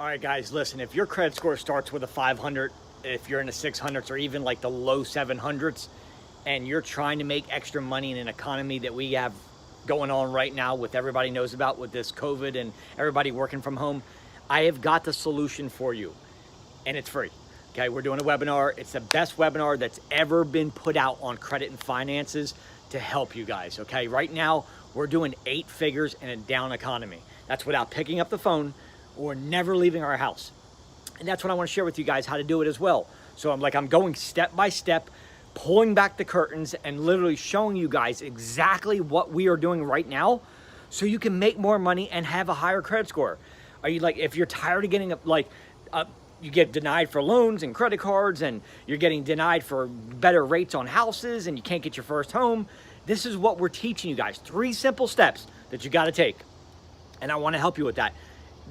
All right, guys, listen, if your credit score starts with a 500, if you're in the 600s or even like the low 700s, and you're trying to make extra money in an economy that we have going on right now with everybody knows about with this COVID and everybody working from home, I have got the solution for you, and it's free. Okay, we're doing a webinar. It's the best webinar that's ever been put out on credit and finances to help you guys. Okay, right now we're doing 8 figures in a down economy. That's without picking up the phone or never leaving our house. And that's what I want to share with you guys, how to do it as well. So I'm going step by step, pulling back the curtains and literally showing you guys exactly what we are doing right now so you can make more money and have a higher credit score. Are you like, if you're tired of getting you get denied for loans and credit cards, and you're getting denied for better rates on houses, and you can't get your first home, this is what we're teaching you guys. 3 simple steps that you got to take. And I want to help you with that.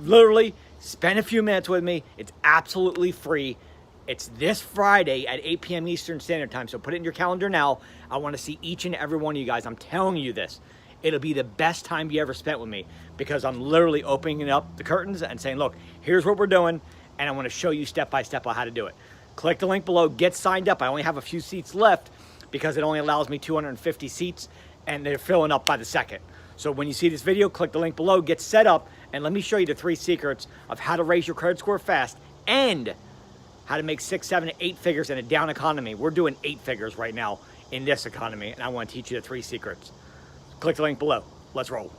Literally, spend a few minutes with me. It's absolutely free. It's this Friday at 8 p.m. Eastern Standard Time. So put it in your calendar now. I want to see each and every one of you guys. I'm telling you this. It'll be the best time you ever spent with me, because I'm literally opening up the curtains and saying, look, here's what we're doing. And I want to show you step by step on how to do it. Click the link below, get signed up. I only have a few seats left because it only allows me 250 seats, and they're filling up by the second. So when you see this video, click the link below, get set up, and let me show you the 3 secrets of how to raise your credit score fast and how to make 6, 7, 8 figures in a down economy. We're doing 8 figures right now in this economy, and I want to teach you the 3 secrets. Click the link below. Let's roll.